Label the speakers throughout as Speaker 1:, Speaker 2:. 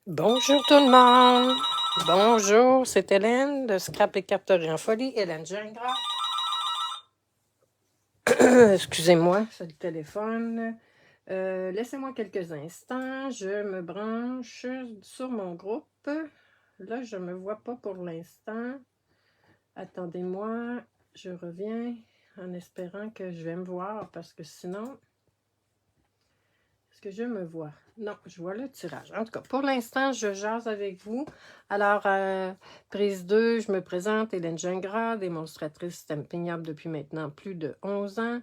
Speaker 1: Bonjour tout le monde! Bonjour, c'est Hélène de Scrap et Carterie en Folie, Hélène Gingras. Excusez-moi, c'est le téléphone. Laissez-moi quelques instants, je me branche sur mon groupe. Là, je ne me vois pas pour l'instant. Attendez-moi, je reviens en espérant que je vais me voir parce que sinon... Est-ce que je me vois? Non, je vois le tirage. En tout cas, pour l'instant, je jase avec vous. Alors, prise 2, je me présente, Hélène Gingras, démonstratrice stamping-up depuis maintenant plus de 11 ans.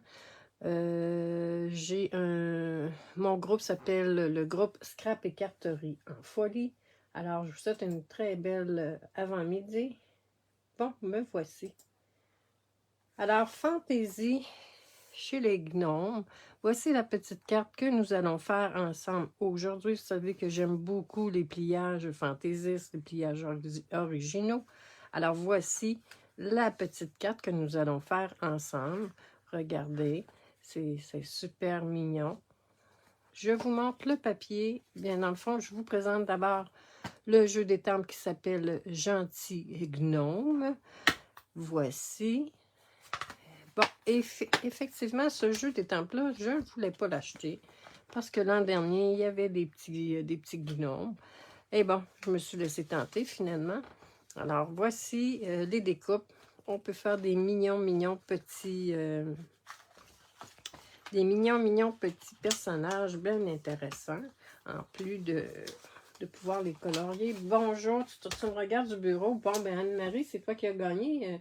Speaker 1: Mon groupe s'appelle le groupe Scrap et Carterie en Folie. Alors, je vous souhaite une très belle avant-midi. Bon, me voici. Alors, fantaisie chez les gnomes. Voici la petite carte que nous allons faire ensemble aujourd'hui. Vous savez que j'aime beaucoup les pliages fantaisistes, les pliages originaux. Alors, voici la petite carte que nous allons faire ensemble. Regardez, c'est super mignon. Je vous montre le papier. Bien, dans le fond, je vous présente d'abord le jeu d'étampes qui s'appelle Gentil Gnome. Voici. Bon, effectivement, ce jeu d'étampes-là, je ne voulais pas l'acheter parce que l'an dernier, il y avait des petits gnomes. Et bon, je me suis laissé tenter finalement. Alors, voici les découpes. On peut faire des mignons petits... petits personnages bien intéressants, en plus de pouvoir les colorier. Bonjour, tu me regardes du bureau. Bon, ben Anne-Marie, c'est toi qui as gagné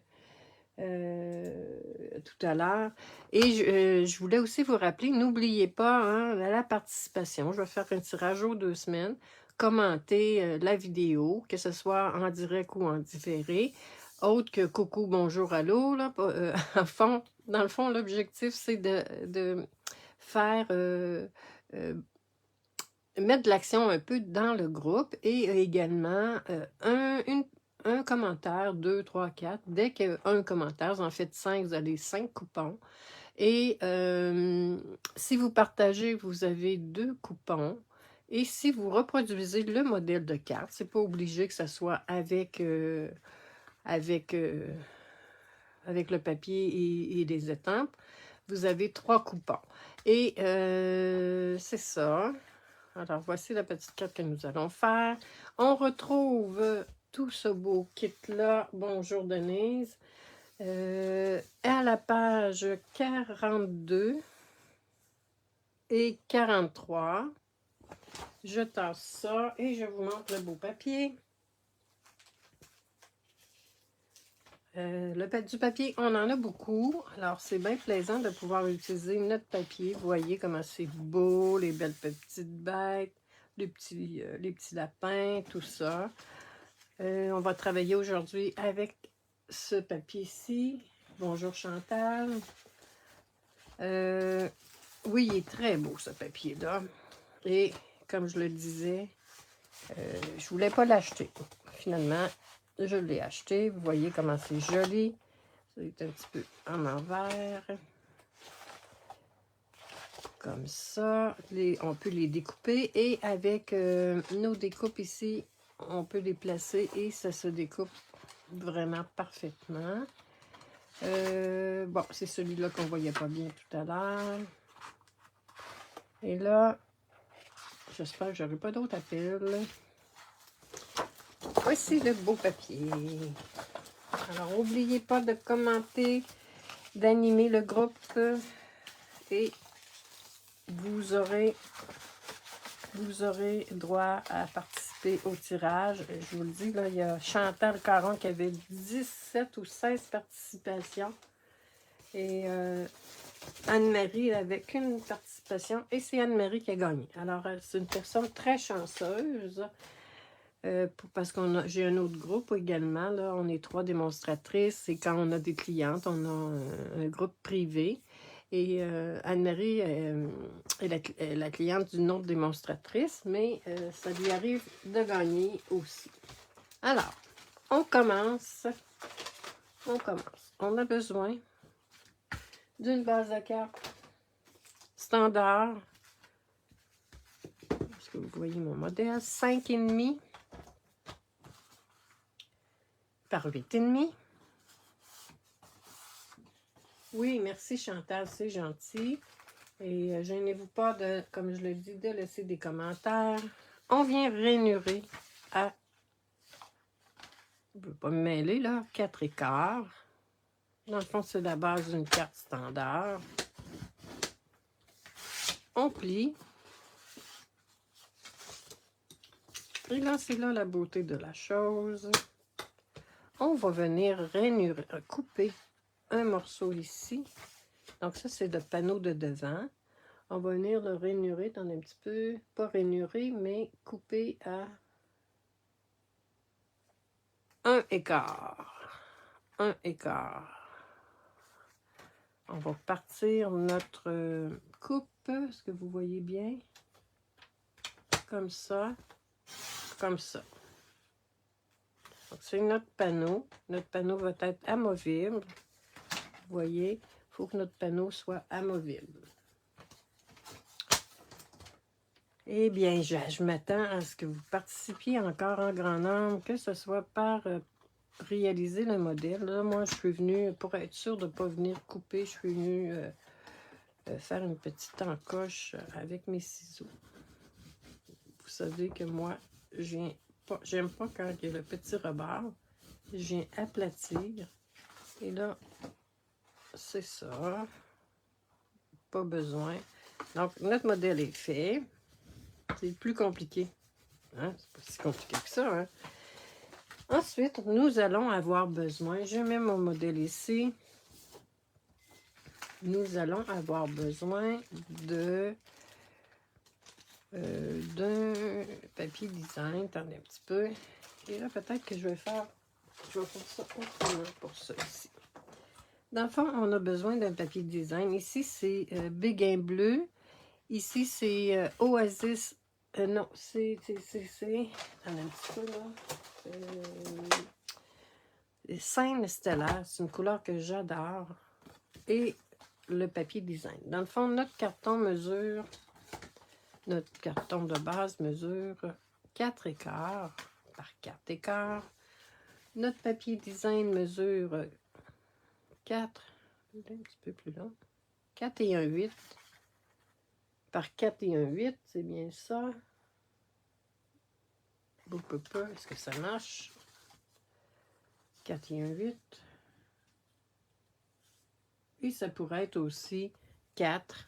Speaker 1: tout à l'heure. Et je voulais aussi vous rappeler, n'oubliez pas hein, la participation. Je vais faire un tirage aux 2 semaines. Commentez la vidéo, que ce soit en direct ou en différé. Autre que coucou, bonjour, allô. Là, dans le fond, l'objectif, c'est de faire... mettre de l'action un peu dans le groupe et également un commentaire, 2, 3, 4. Dès qu'il y a un commentaire, vous en faites 5, vous avez 5 coupons. Et si vous partagez, vous avez 2 coupons. Et si vous reproduisez le modèle de carte, c'est pas obligé que ce soit avec le papier et les étampes, vous avez 3 coupons. Et c'est ça. Alors, voici la petite carte que nous allons faire. On retrouve tout ce beau kit-là. Bonjour Denise. À la page 42 et 43. Je tasse ça et je vous montre le beau papier. Du papier, on en a beaucoup. Alors, c'est bien plaisant de pouvoir utiliser notre papier. Vous voyez comment c'est beau, les belles petites bêtes, les petits lapins, tout ça. On va travailler aujourd'hui avec ce papier-ci. Bonjour Chantal. Oui, il est très beau ce papier-là. Et comme je le disais, je ne voulais pas l'acheter. Finalement, je l'ai acheté. Vous voyez comment c'est joli. C'est un petit peu en envers. Comme ça. On peut les découper. Et avec nos découpes ici, on peut les placer et ça se découpe vraiment parfaitement. Bon, c'est celui-là qu'on ne voyait pas bien tout à l'heure. Et là, j'espère que je n'aurai pas d'autres appels. Voici le beau papier. Alors, n'oubliez pas de commenter, d'animer le groupe et vous aurez droit à participer au tirage. Je vous le dis, là, il y a Chantal Caron qui avait 17 ou 16 participations. Et Anne-Marie avait qu'une participation et c'est Anne-Marie qui a gagné. Alors, c'est une personne très chanceuse parce que j'ai un autre groupe également. Là, on est 3 démonstratrices et quand on a des clientes, on a un groupe privé. Et Anne-Marie est la cliente d'une autre démonstratrice, mais ça lui arrive de gagner aussi. Alors, on commence. On a besoin d'une base de cartes standard. Est-ce que vous voyez mon modèle, 5,5 par 8,5. Oui, merci Chantal, c'est gentil. Et gênez-vous pas, de, comme je le dis, de laisser des commentaires. On vient rainurer à, je ne veux pas me mêler là, 4,15. Dans le fond, c'est la base d'une carte standard. On plie. Et là, c'est là la beauté de la chose. On va venir rainurer, couper un morceau ici. Donc ça, c'est le panneau de devant. On va venir le rainurer dans un petit peu, pas rainurer, mais couper à 1,15. 1,15. On va partir notre coupe, est-ce que vous voyez bien? Comme ça, comme ça. Donc c'est notre panneau. Notre panneau va être amovible. Vous voyez, il faut que notre panneau soit amovible. Eh bien, je m'attends à ce que vous participiez encore en grand nombre, que ce soit par réaliser le modèle. Là, moi, je suis venue, pour être sûre de ne pas venir couper, je suis venue faire une petite encoche avec mes ciseaux. Vous savez que moi, j'aime pas quand il y a le petit rebord. Je viens aplatir. Et là, c'est ça. Pas besoin. Donc, notre modèle est fait. C'est plus compliqué. Hein? C'est pas si compliqué que ça. Hein? Ensuite, nous allons avoir besoin, je mets mon modèle ici. Nous allons avoir besoin d'un papier design. Attendez un petit peu. Et là, peut-être que je vais faire ça autrement pour ça ici. Dans le fond, on a besoin d'un papier design. Ici, c'est Béguin bleu. Ici, c'est Oasis. Non, c'est... Attendez un petit peu, là. Scène stellaire, c'est une couleur que j'adore. Et le papier design. Dans le fond, notre carton de base mesure 4,15 par 4,15. Notre papier design mesure 4, un petit peu plus long, 4,18 par 4,18, c'est bien ça. Est-ce que ça marche? 4,18. Et ça pourrait être aussi 4,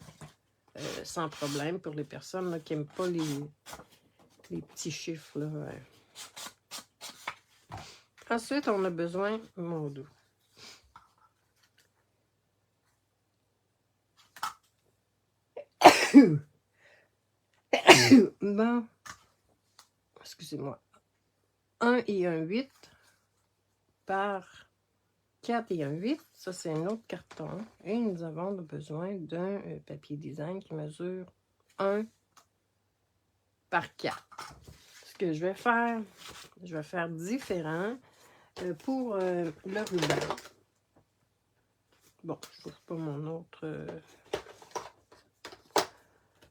Speaker 1: sans problème pour les personnes là, qui n'aiment pas les petits chiffres. Là. Ensuite, on a besoin, mon dos. Bon, excusez-moi. 1,18 par 4,18, ça c'est un autre carton. Et nous avons besoin d'un papier design qui mesure 1 par 4. Ce que je vais faire différent pour le ruban. Bon, je ne trouve pas mon autre...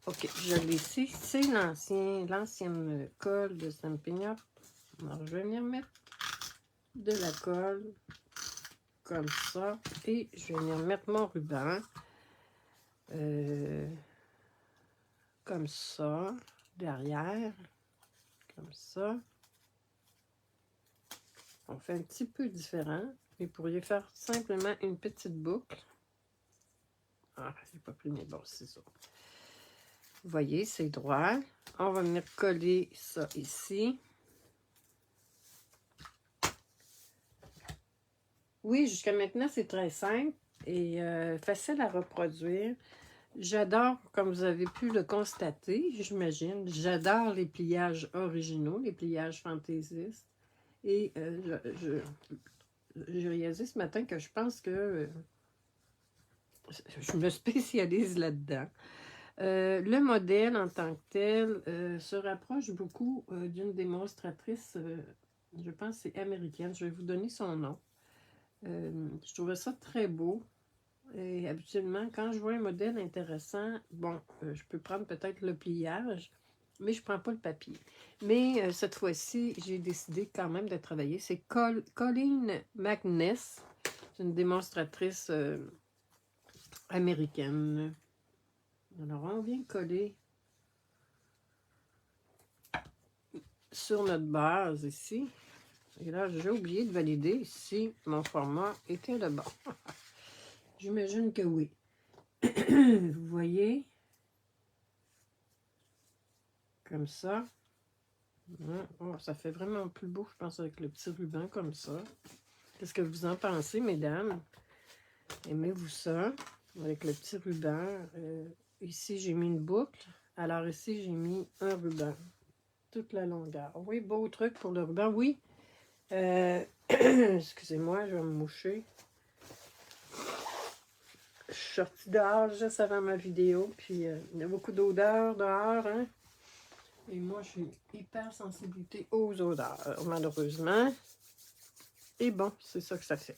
Speaker 1: OK, je l'ai ici. C'est l'ancienne colle de Stampin' Up. Alors, je vais venir mettre de la colle comme ça. Et je vais venir mettre mon ruban comme ça, derrière, comme ça. On fait un petit peu différent. Vous pourriez faire simplement une petite boucle. Ah, j'ai pas pris mes bons ciseaux. Vous voyez, c'est droit. On va venir coller ça ici. Oui, jusqu'à maintenant, c'est très simple et facile à reproduire. J'adore, comme vous avez pu le constater, j'imagine, j'adore les pliages originaux, les pliages fantaisistes. Et j'ai réalisé ce matin que je pense que je me spécialise là-dedans. Le modèle en tant que tel se rapproche beaucoup d'une démonstratrice, je pense que c'est américaine. Je vais vous donner son nom. Je trouvais ça très beau. Et habituellement, quand je vois un modèle intéressant, bon, je peux prendre peut-être le pliage. mais je ne prends pas le papier. Mais cette fois-ci, j'ai décidé quand même de travailler. C'est Colleen McNess. C'est une démonstratrice américaine. Alors, on vient coller sur notre base ici. Et là, j'ai oublié de valider si mon format était le bon. J'imagine que oui. Vous voyez? Comme ça. Oh, ça fait vraiment plus beau, je pense, avec le petit ruban comme ça. Qu'est-ce que vous en pensez, mesdames? Aimez-vous ça? Avec le petit ruban. Ici, j'ai mis une boucle. Alors ici, j'ai mis un ruban. Toute la longueur. Oui, beau truc pour le ruban. Oui. Excusez-moi, je vais me moucher. Je suis sortie dehors juste avant ma vidéo. Puis, il y a beaucoup d'odeurs dehors, hein? Et moi, j'ai hyper sensibilité aux odeurs, malheureusement. Et bon, c'est ça que ça fait.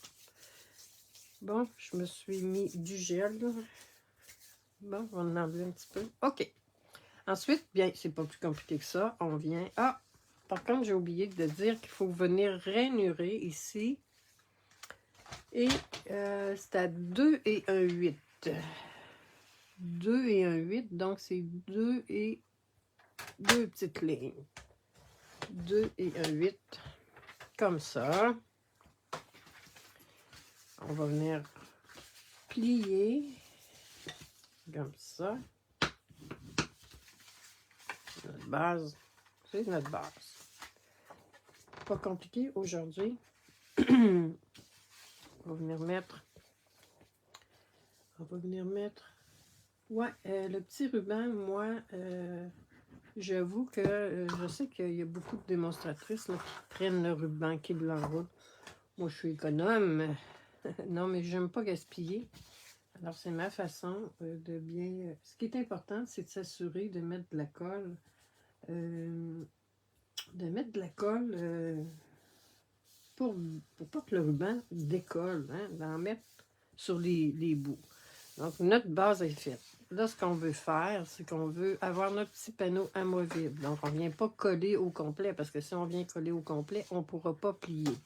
Speaker 1: Bon, je me suis mis du gel. Bon, on va en enlever un petit peu. OK. Ensuite, bien, c'est pas plus compliqué que ça. On vient... Ah! Par contre, j'ai oublié de dire qu'il faut venir rainurer ici. Et c'est à 2 et 1/8. 2 et 1/8, donc c'est 2 et 2 petites lignes. 2 et 1/8, comme ça. On va venir plier, comme ça. Notre base, c'est notre base. Pas compliqué aujourd'hui. On va venir mettre... Ouais, le petit ruban, moi, j'avoue que je sais qu'il y a beaucoup de démonstratrices là, qui prennent le ruban, qui l'enroulent. Moi, je suis économe. Non, mais j'aime pas gaspiller. Alors, c'est ma façon de bien... Ce qui est important, c'est de s'assurer de mettre de la colle. Pour pas que le ruban décolle, hein, d'en mettre sur les bouts. Donc, notre base est faite. Là, ce qu'on veut faire, c'est qu'on veut avoir notre petit panneau amovible. Donc, on ne vient pas coller au complet, parce que si on vient coller au complet, on ne pourra pas plier.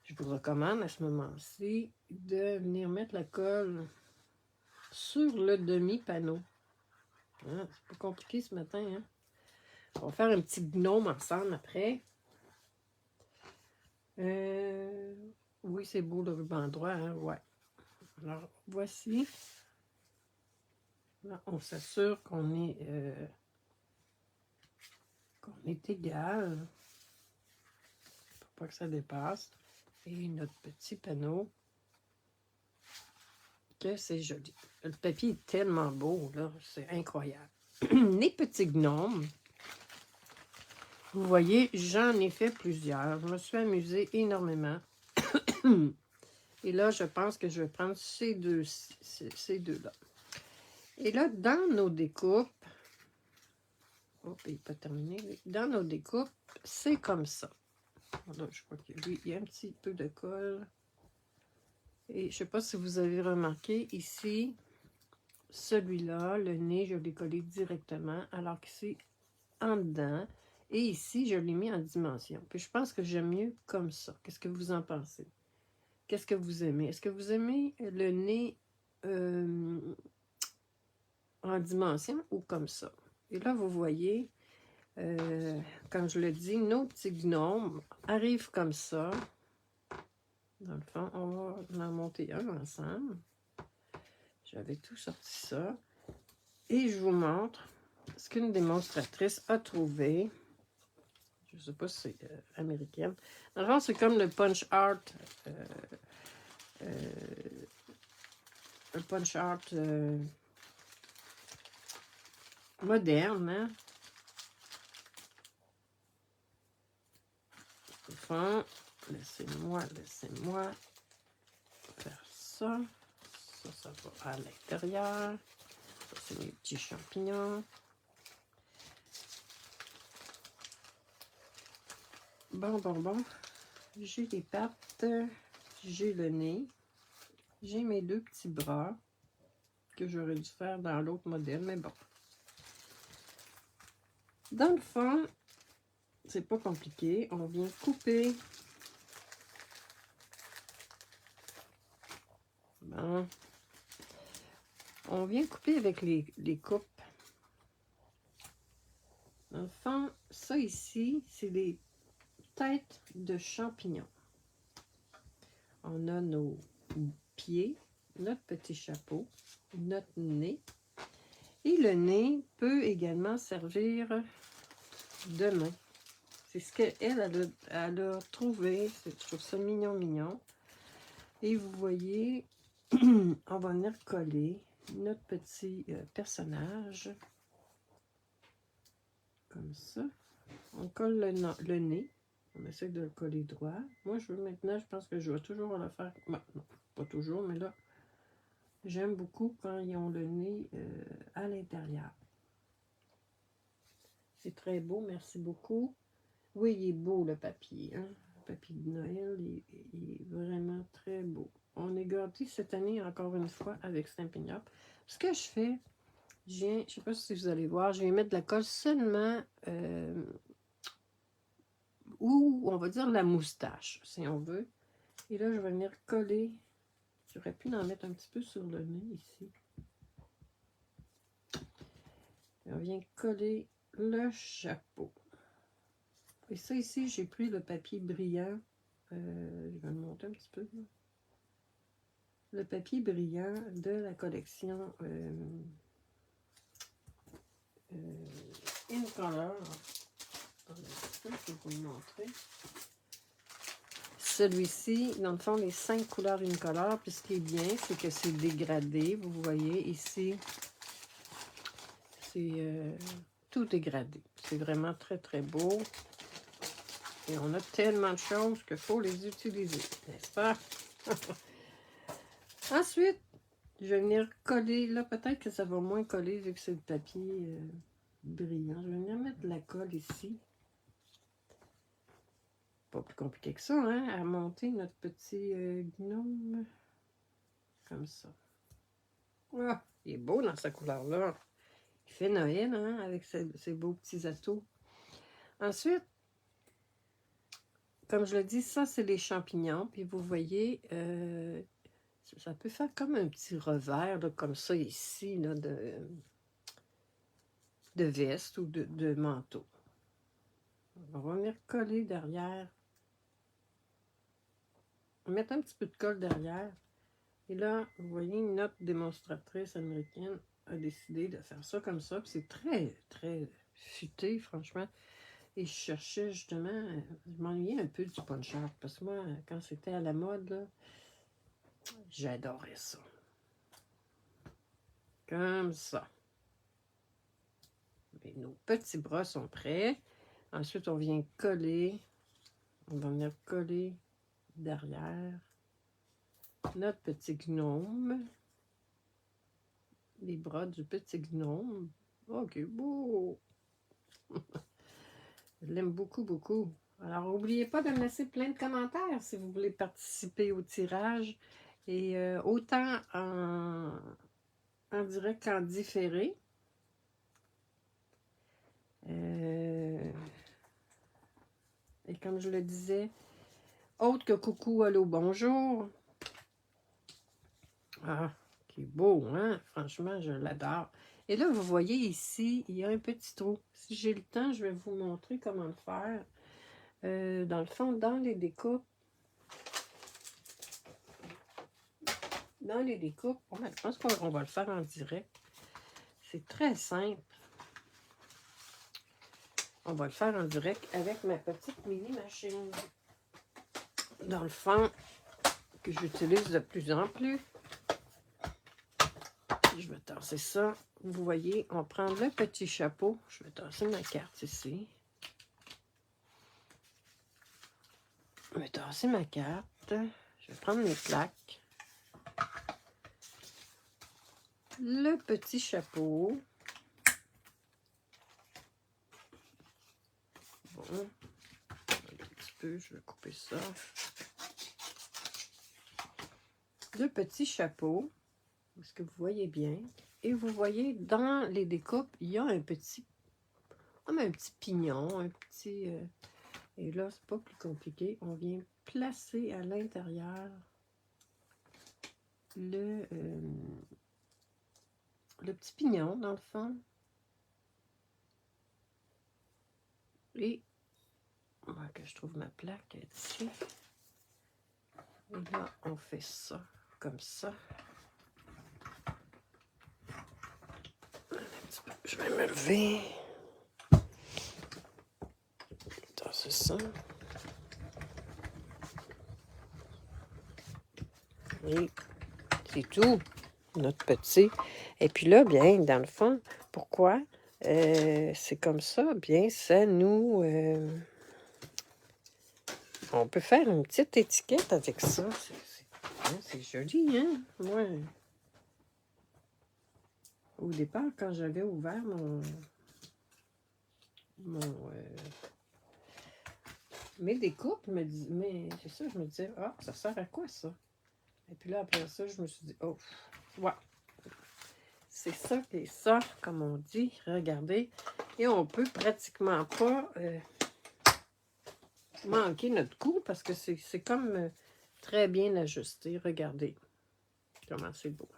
Speaker 1: Je vous recommande à ce moment-ci de venir mettre la colle sur le demi-panneau. Hein, c'est pas compliqué ce matin. Hein? On va faire un petit gnome ensemble après. Oui, c'est beau le ruban droit. Hein? Ouais. Alors, voici. Là, on s'assure qu'on est égal. Pour pas que ça dépasse. Et notre petit panneau. Que c'est joli. Le papier est tellement beau, là. C'est incroyable. Les petits gnomes. Vous voyez, j'en ai fait plusieurs. Je me suis amusée énormément. Et là, je pense que je vais prendre ces deux-là. Et là, dans nos découpes, oh, il n'est pas terminé. Dans nos découpes, c'est comme ça. Là, je crois qu'il y a un petit peu de colle. Et je ne sais pas si vous avez remarqué, ici, celui-là, le nez, je l'ai collé directement, alors que c'est en dedans. Et ici, je l'ai mis en dimension. Puis je pense que j'aime mieux comme ça. Qu'est-ce que vous en pensez? Qu'est-ce que vous aimez? Est-ce que vous aimez le nez en dimension ou comme ça? Et là, vous voyez, comme je le dis, nos petits gnomes arrivent comme ça. Dans le fond, on va en monter un ensemble. J'avais tout sorti ça. Et je vous montre ce qu'une démonstratrice a trouvé. Je ne sais pas si c'est américaine. Dans le fond, c'est comme le punch art. Le punch art moderne. Hein? Au fond, laissez-moi faire ça. Ça va à l'intérieur. Ça, c'est mes petits champignons. Bon. J'ai les pattes, j'ai le nez, j'ai mes deux petits bras que j'aurais dû faire dans l'autre modèle, mais bon. Dans le fond, c'est pas compliqué. On vient couper. Bon. On vient couper avec les coupes. Dans le fond, ça ici, c'est des têtes de champignons. On a nos pieds, notre petit chapeau, notre nez. Et le nez peut également servir de main. C'est ce qu'elle a trouvé. Je trouve ça mignon, mignon. Et vous voyez, on va venir coller notre petit personnage. Comme ça. On colle le nez. On essaie de le coller droit. Moi, maintenant, je pense que je vais toujours le faire. Bon, non, pas toujours, mais là, j'aime beaucoup quand ils ont le nez à l'intérieur. C'est très beau, merci beaucoup. Oui, il est beau le papier. Hein? Le papier de Noël, il est vraiment très beau. On est gâtés cette année, encore une fois, avec Stampin' Up. Ce que je fais, je ne sais pas si vous allez voir, je vais mettre de la colle seulement ou on va dire la moustache, si on veut. Et là, je vais venir coller. J'aurais pu en mettre un petit peu sur le nez ici. Et on vient coller le chapeau. Et ça ici, j'ai pris le papier brillant. Je vais le monter un petit peu. Là. Le papier brillant de la collection In Color. Je vais vous le montrer. Celui-ci, dans le fond, les 5 couleurs In Color. Puis ce qui est bien, c'est que c'est dégradé. Vous voyez ici, c'est tout dégradé. C'est vraiment très, très beau. Et on a tellement de choses qu'il faut les utiliser, n'est-ce pas? Ensuite, je vais venir coller. Là, peut-être que ça va moins coller vu que c'est le papier brillant. Je vais venir mettre de la colle ici. Pas plus compliqué que ça, hein, à monter notre petit gnome. Comme ça. Ah, il est beau dans sa couleur-là. Il fait Noël, hein, avec ses beaux petits atouts. Ensuite, comme je le dis, ça, c'est les champignons. Puis vous voyez, ça peut faire comme un petit revers, là, comme ça ici, là, de veste ou de manteau. On va venir coller derrière. On va mettre un petit peu de colle derrière. Et là, vous voyez, notre démonstratrice américaine a décidé de faire ça comme ça. C'est très, très futé, franchement. Et je cherchais justement, je m'ennuyais un peu du punch-up. Parce que moi, quand c'était à la mode, là, j'adorais ça. Comme ça. Et nos petits bras sont prêts. Ensuite, on vient coller. On va venir coller derrière notre petit gnome. Les bras du petit gnome. Ok, beau! Je l'aime beaucoup, beaucoup. Alors, n'oubliez pas de me laisser plein de commentaires si vous voulez participer au tirage. Et autant en direct qu'en différé. Et comme je le disais, autre que coucou, allô, bonjour. Ah, qui est beau, hein? Franchement, je l'adore. Et là, vous voyez ici, il y a un petit trou. Si j'ai le temps, je vais vous montrer comment le faire. Dans le fond, dans les découpes, je pense qu'on va le faire en direct. C'est très simple. On va le faire en direct avec ma petite mini machine. Dans le fond, que j'utilise de plus en plus. Je vais tasser ça. Vous voyez, on prend le petit chapeau. Je vais tasser ma carte ici. Je vais tasser ma carte. Je vais prendre mes plaques. Le petit chapeau. Bon. Un petit peu, je vais couper ça. Le petit chapeau. Est-ce que vous voyez bien? Et vous voyez, dans les découpes, il y a un petit comme un petit pignon, un petit... et là, c'est pas plus compliqué. On vient placer à l'intérieur le petit pignon, dans le fond. Et, on va que je trouve ma plaque ici. Et là, on fait ça, comme ça. Un petit peu. Je vais me lever. Attends, c'est ça. Et c'est tout, notre petit. Et puis là, bien, dans le fond, pourquoi c'est comme ça? Bien, ça nous... on peut faire une petite étiquette avec ça. C'est joli, hein? Ouais. Au départ, quand j'avais ouvert mes découpes, mais c'est ça, je me disais, ah, ça sert à quoi ça? Et puis là, après ça, je me suis dit, oh, ouais. C'est ça qui est ça, comme on dit. Regardez. Et on peut pratiquement pas manquer notre coup parce que c'est comme très bien ajusté. Regardez comment c'est beau.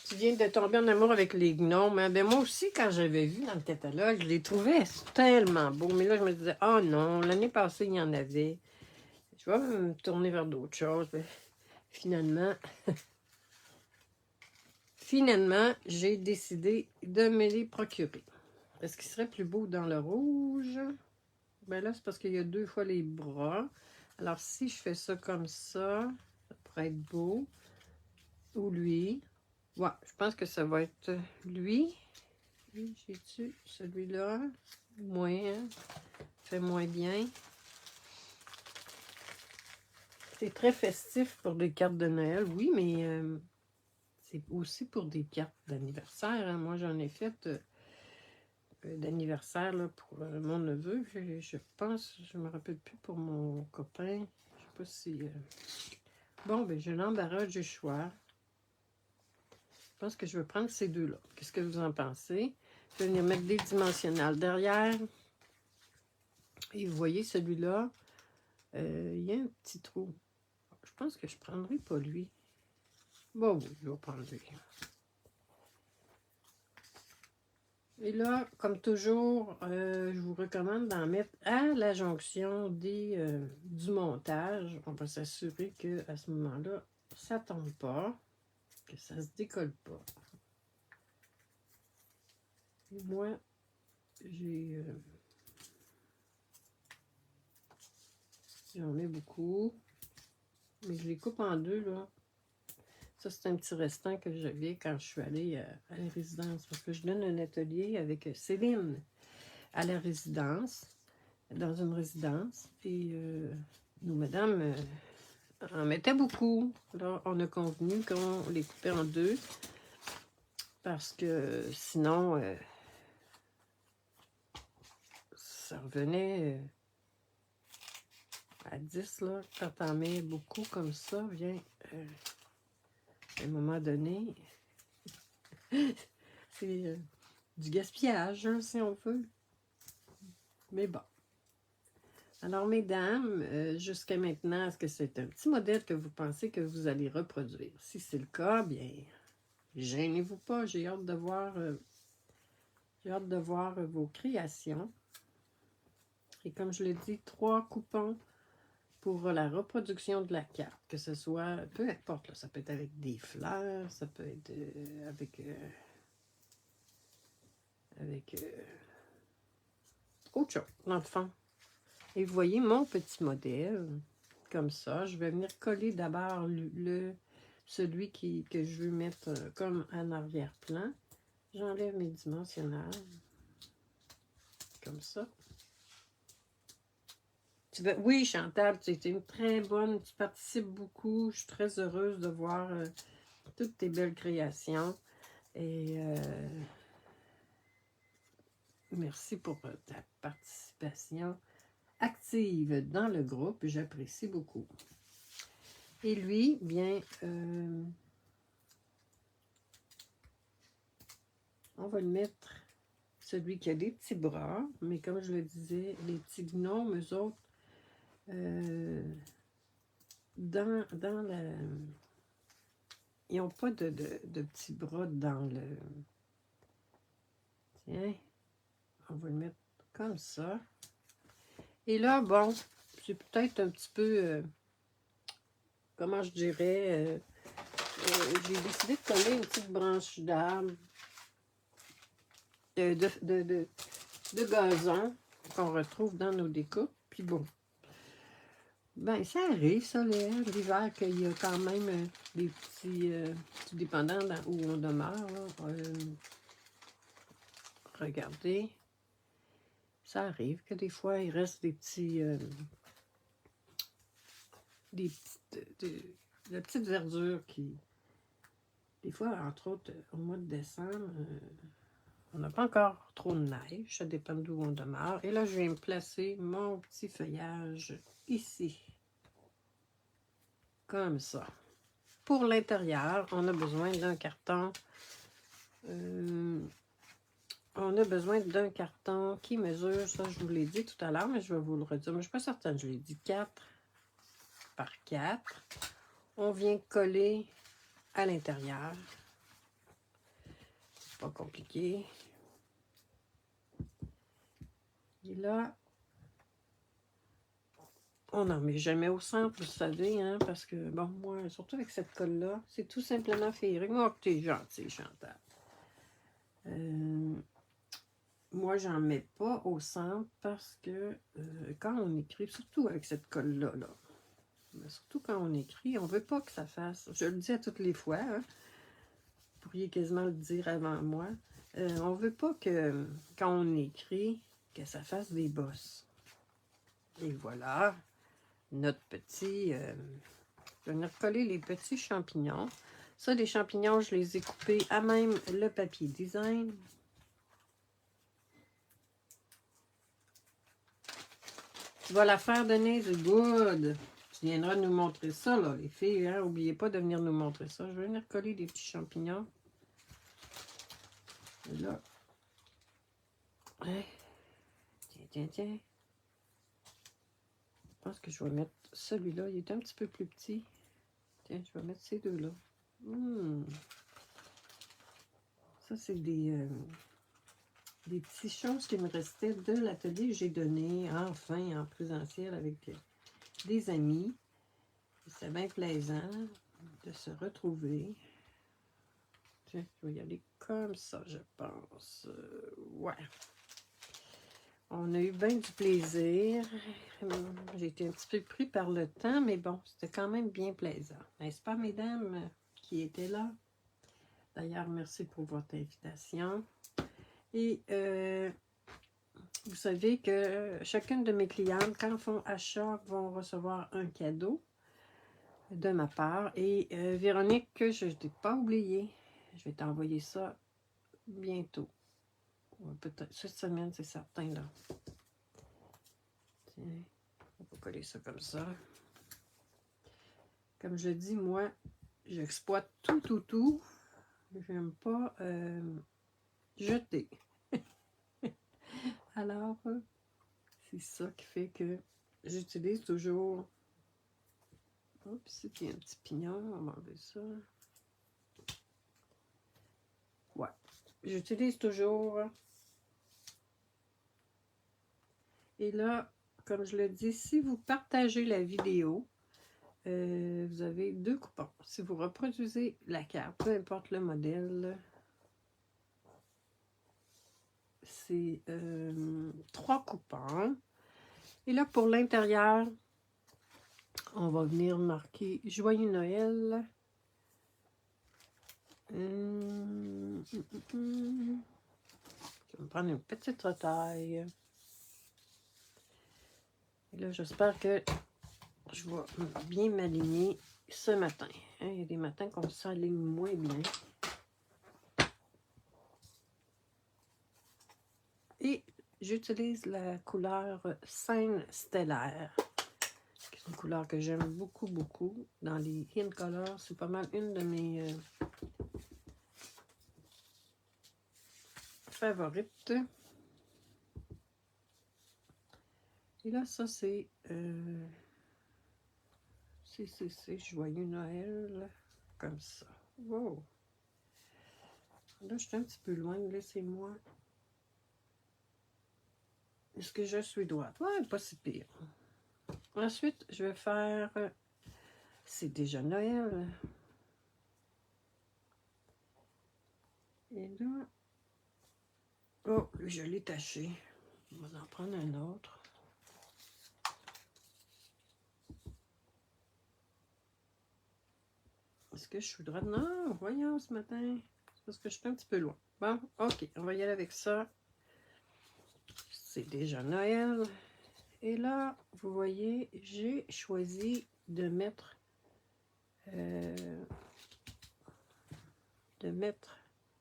Speaker 1: Tu viens de tomber en amour avec les gnomes. Hein? Ben moi aussi, quand j'avais vu dans le catalogue, je les trouvais tellement beaux. Mais là, je me disais, oh non, l'année passée, il y en avait. Je vais me tourner vers d'autres choses. Mais finalement, j'ai décidé de me les procurer. Est-ce qu'il serait plus beau dans le rouge? Ben là, c'est parce qu'il y a 2 fois les bras. Alors, si je fais ça comme ça pourrait être beau. Ou lui. Ouais, je pense que ça va être lui. J'ai-tu celui-là? Moins, hein? Fait moins bien. C'est très festif pour des cartes de Noël, oui, mais c'est aussi pour des cartes d'anniversaire. Hein. Moi, j'en ai fait d'anniversaire pour mon neveu. Je pense, je me rappelle plus pour mon copain. Je sais pas si... Bon, ben j'ai l'embarras du choix. Je pense que je vais prendre ces deux-là. Qu'est-ce que vous en pensez? Je vais venir mettre des dimensionnels derrière. Et vous voyez, celui-là, il y a un petit trou. Je pense que je ne prendrai pas lui. Bon, oui, je vais prendre lui. Et là, comme toujours, je vous recommande d'en mettre à la jonction du montage. On va s'assurer qu'à ce moment-là, ça ne tombe pas, que ça ne se décolle pas. Et moi, j'en mets beaucoup, mais je les coupe en deux, là. Ça, c'est un petit restant que j'avais quand je suis allée à la résidence, parce que je donne un atelier avec Céline à la résidence, dans une résidence, et nous, madame, en mettait beaucoup. Là, on a convenu qu'on les coupait en deux, parce que sinon, ça revenait à 10, là. Quand t'en mets beaucoup comme ça, viens, à un moment donné, c'est du gaspillage, hein, si on veut. Mais bon. Alors, mesdames, jusqu'à maintenant, est-ce que c'est un petit modèle que vous pensez que vous allez reproduire? Si c'est le cas, bien, gênez-vous pas. J'ai hâte de voir, vos créations. Et comme je l'ai dit, 3 coupons pour la reproduction de la carte. Que ce soit, peu importe, là, ça peut être avec des fleurs, ça peut être avec autre chose, dans le fond. Et vous voyez mon petit modèle, comme ça. Je vais venir coller d'abord celui que je veux mettre comme en arrière-plan. J'enlève mes dimensionnels, comme ça. Oui, Chantal, tu es une très bonne, tu participes beaucoup. Je suis très heureuse de voir toutes tes belles créations. Et merci pour ta participation active dans le groupe. J'apprécie beaucoup. Et lui, bien, on va le mettre celui qui a des petits bras, mais comme je le disais, les petits gnomes, eux autres, dans la... Ils n'ont pas de petits bras dans le... Tiens, on va le mettre comme ça. Et là, bon, c'est peut-être un petit peu... comment je dirais... j'ai décidé de coller une petite branche d'arbre de gazon qu'on retrouve dans nos découpes. Puis bon, ben ça arrive, ça, l'hiver, qu'il y a quand même des petits... tout dépendant où on demeure, là. Regardez. Ça arrive que des fois, il reste des petits... de la petite verdure qui... Des fois, entre autres, au mois de décembre... on n'a pas encore trop de neige, ça dépend d'où on demeure. Et là, je viens me placer mon petit feuillage ici. Comme ça. Pour l'intérieur, on a besoin d'un carton. On a besoin d'un carton qui mesure, ça je vous l'ai dit tout à l'heure, mais je vais vous le redire. Mais je ne suis pas certaine, je l'ai dit 4 par 4. On vient coller à l'intérieur. C'est pas compliqué. Et là, on n'en met jamais au centre, vous savez, hein, parce que, bon, moi, surtout avec cette colle-là, c'est tout simplement féerique. Moi, t'es gentil, Chantal. Moi, j'en mets pas au centre parce que quand on écrit, surtout avec cette colle-là, là, mais surtout quand on écrit, on veut pas que ça fasse, je le dis à toutes les fois, hein, vous pourriez quasiment le dire avant moi, on veut pas que, quand on écrit, que ça fasse des bosses. Et voilà, notre petit... je vais venir coller les petits champignons. Ça, les champignons, je les ai coupés à même le papier design. Tu vas la faire, Denise, good. Tu viendras nous montrer ça, là, les filles. Hein? N'oubliez pas de venir nous montrer ça. Je vais venir coller des petits champignons. Et là. Hein? Tiens, tiens, tiens. Je pense que je vais mettre celui-là. Il est un petit peu plus petit. Tiens, je vais mettre ces deux-là. Ça, c'est des petites choses qui me restaient de l'atelier que j'ai donné, enfin, en présentiel avec des amis. C'est bien plaisant de se retrouver. Tiens, je vais y aller comme ça, je pense. Ouais. On a eu bien du plaisir. J'ai été un petit peu pris par le temps, mais bon, c'était quand même bien plaisant. N'est-ce pas, mesdames, qui étaient là? D'ailleurs, merci pour votre invitation. Et vous savez que chacune de mes clientes, quand elles font achat, vont recevoir un cadeau de ma part. Et Véronique, je ne t'ai pas oublié. Je vais t'envoyer ça bientôt. Peut-être cette semaine, c'est certain, là. Tiens, on va coller ça comme ça. Comme je dis, moi, j'exploite tout. J'aime pas jeter. Alors, c'est ça qui fait que j'utilise toujours... Oups, il y a un petit pignon, on va enlever ça. Ouais, j'utilise toujours. Et là, comme je le dis, si vous partagez la vidéo, vous avez 2 coupons. Si vous reproduisez la carte, peu importe le modèle, c'est 3 coupons. Et là, pour l'intérieur, on va venir marquer Joyeux Noël. Je vais me prendre une petite retaille. Et là, j'espère que je vais bien m'aligner ce matin. Hein, il y a des matins qu'on s'aligne moins bien. Et j'utilise la couleur Scène Stellaire. C'est une couleur que j'aime beaucoup. Dans les In Color, c'est pas mal une de mes favorites. Et là, ça, c'est Joyeux Noël, comme ça. Wow! Là, je suis un petit peu loin, laissez-moi. Est-ce que je suis droite? Ouais, pas si pire. Ensuite, je vais faire... c'est déjà Noël. Et là... Oh, je l'ai taché. On va en prendre un autre. Est-ce que je suis droite? Non, voyons ce matin. C'est parce que je suis un petit peu loin. Bon, ok, on va y aller avec ça. C'est déjà Noël. Et là, vous voyez, j'ai choisi de mettre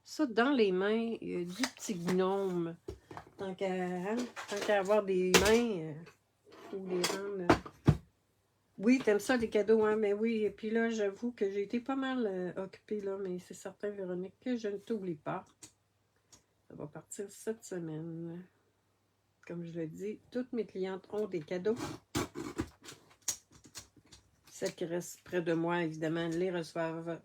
Speaker 1: ça dans les mains du petit gnome. Tant qu'à avoir des mains ou les rendre. Oui, t'aimes ça, des cadeaux, hein? Mais oui, et puis là, j'avoue que j'ai été pas mal occupée, là, mais c'est certain, Véronique, que je ne t'oublie pas. Ça va partir cette semaine. Comme je l'ai dit, toutes mes clientes ont des cadeaux. Celles qui restent près de moi, évidemment, les reçoivent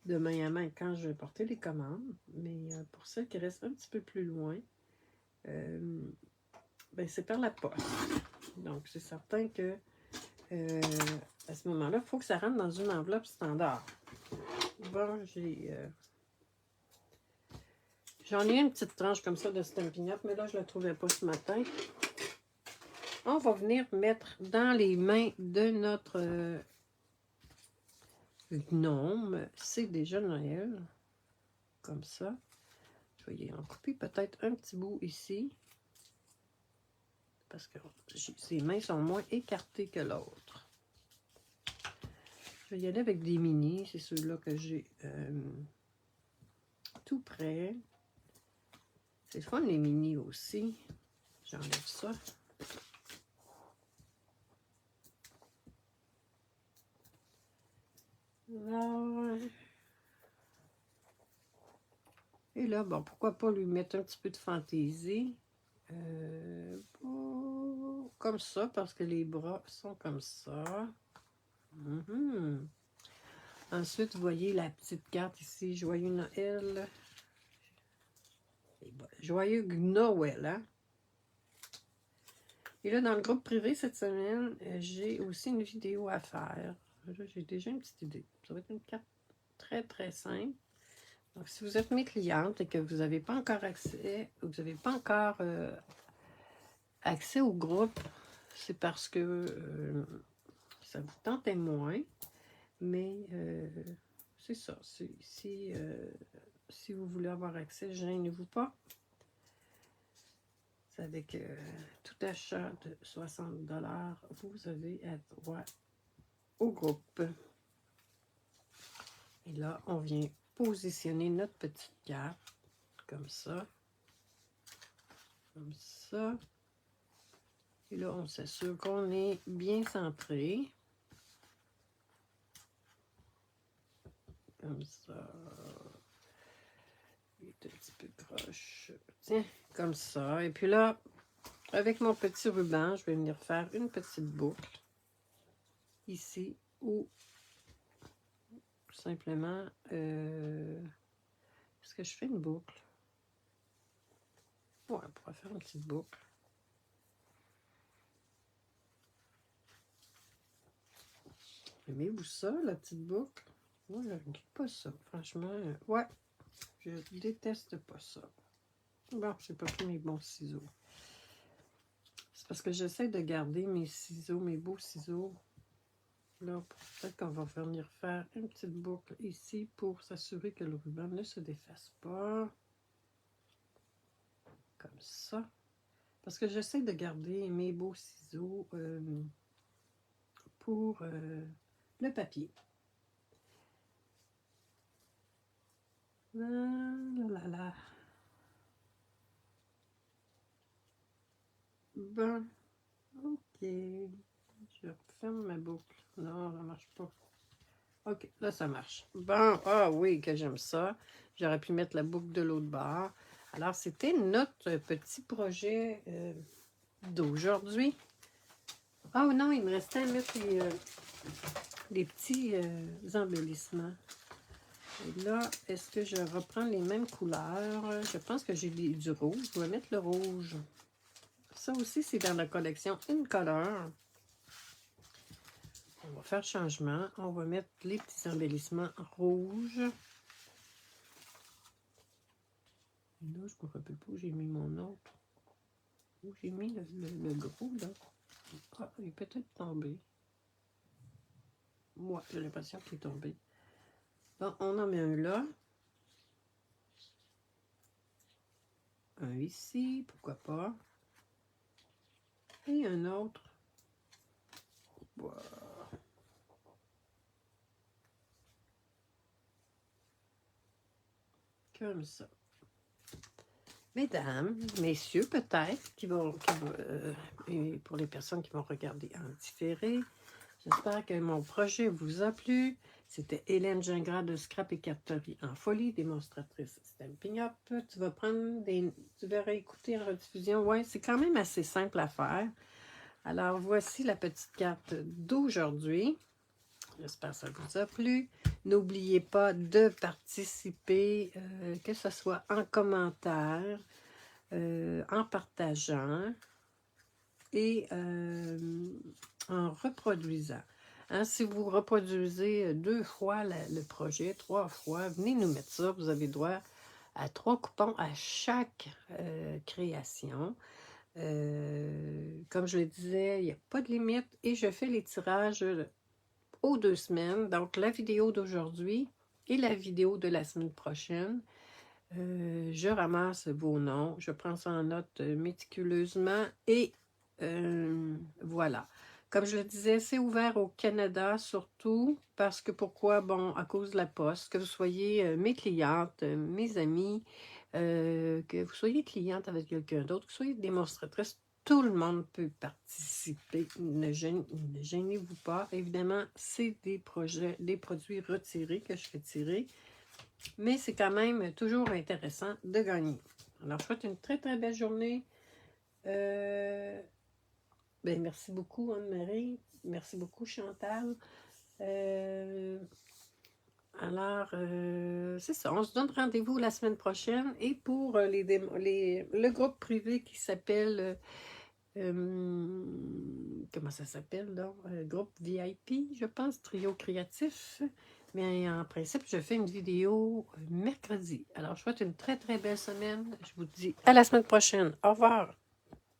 Speaker 1: de main à main quand je vais porter les commandes. Mais pour celles qui restent un petit peu plus loin, ben c'est par la poste. Donc, c'est certain que à ce moment-là, il faut que ça rentre dans une enveloppe standard. Bon, j'en ai une petite tranche comme ça de Stampin' Up, mais là, je ne la trouvais pas ce matin. On va venir mettre dans les mains de notre gnome. C'est déjà Noël. Comme ça. Je vais y en couper peut-être un petit bout ici. Parce que ses mains sont moins écartées que l'autre. Je vais y aller avec des mini. C'est ceux-là que j'ai tout près. C'est fun les mini aussi. J'enlève ça. Là. Et là, bon, pourquoi pas lui mettre un petit peu de fantaisie. Comme ça, parce que les bras sont comme ça. Ensuite, vous voyez la petite carte ici, Joyeux Noël. Joyeux Noël, hein? Et là, dans le groupe privé cette semaine, j'ai aussi une vidéo à faire. Là, j'ai déjà une petite idée. Ça va être une carte très, très simple. Donc, si vous êtes mes clientes et que vous n'avez pas encore accès, vous n'avez pas encore accès au groupe, c'est parce que ça vous tentait moins. Mais c'est ça. Si vous voulez avoir accès, gênez-vous pas. C'est avec tout achat de 60 $, vous avez droit au groupe. Et là, on vient positionner notre petite carte comme ça. Comme ça. Et là, on s'assure qu'on est bien centré. Comme ça. Il est un petit peu croche. Tiens, comme ça. Et puis là, avec mon petit ruban, je vais venir faire une petite boucle. Ici, ou simplement... est-ce que je fais une boucle? Ouais, on pourrait faire une petite boucle. Aimez-vous ça, la petite boucle? Moi, je ne dis pas ça. Franchement, ouais, je déteste pas ça. Bon, j'ai pas pris mes bons ciseaux. C'est parce que j'essaie de garder mes ciseaux, mes beaux ciseaux. Là, peut-être qu'on va venir faire une petite boucle ici pour s'assurer que le ruban ne se défasse pas. Comme ça. Parce que j'essaie de garder mes beaux ciseaux pour le papier. Là. Bon, ok. Je referme ma boucle. Non, ça marche pas. Ok, là, ça marche. Bon, ah oui, que j'aime ça. J'aurais pu mettre la boucle de l'autre bord. Alors, c'était notre petit projet d'aujourd'hui. Ah non, il me restait à mettre les petits embellissements. Et là, est-ce que je reprends les mêmes couleurs? Je pense que j'ai du rouge. Je vais mettre le rouge. Ça aussi, c'est dans la collection In Color. On va faire changement. On va mettre les petits embellissements rouges. Et là, je ne me rappelle pas où j'ai mis mon autre. Où j'ai mis le gros, là. Ah, il est peut-être tombé. Moi, j'ai l'impression qu'il est tombé. Bon, on en met un là. Un ici, pourquoi pas. Et un autre. Voilà. Comme ça. Mesdames, messieurs, peut-être, et pour les personnes qui vont regarder en différé, j'espère que mon projet vous a plu. C'était Hélène Gingras de Scrap et Carterie en folie, démonstratrice Stampin' Up. Tu vas prendre tu vas réécouter en rediffusion. Ouais, c'est quand même assez simple à faire. Alors, voici la petite carte d'aujourd'hui. J'espère que ça vous a plu. N'oubliez pas de participer, que ce soit en commentaire, en partageant et en reproduisant. Hein, si vous reproduisez 2 fois le projet, 3 fois, venez nous mettre ça. Vous avez droit à 3 coupons à chaque création. Comme je le disais, il n'y a pas de limite et je fais les tirages aux 2 semaines. Donc, la vidéo d'aujourd'hui et la vidéo de la semaine prochaine. Je ramasse vos noms, je prends ça en note méticuleusement et voilà. Comme je le disais, c'est ouvert au Canada surtout parce que pourquoi? Bon, à cause de la poste, que vous soyez mes clientes, mes amis, que vous soyez cliente avec quelqu'un d'autre, que vous soyez démonstratrice, tout le monde peut participer. Ne gênez-vous pas. Évidemment, c'est des produits retirés que je fais tirer. Mais c'est quand même toujours intéressant de gagner. Alors, je souhaite une très, très belle journée. Merci beaucoup, Anne-Marie. Merci beaucoup, Chantal. C'est ça. On se donne rendez-vous la semaine prochaine. Et pour le groupe privé qui s'appelle... comment ça s'appelle, là? Groupe VIP, je pense, Trio Créatif. Mais en principe, je fais une vidéo mercredi. Alors, je souhaite une très, très belle semaine. Je vous dis à la semaine prochaine. Au revoir.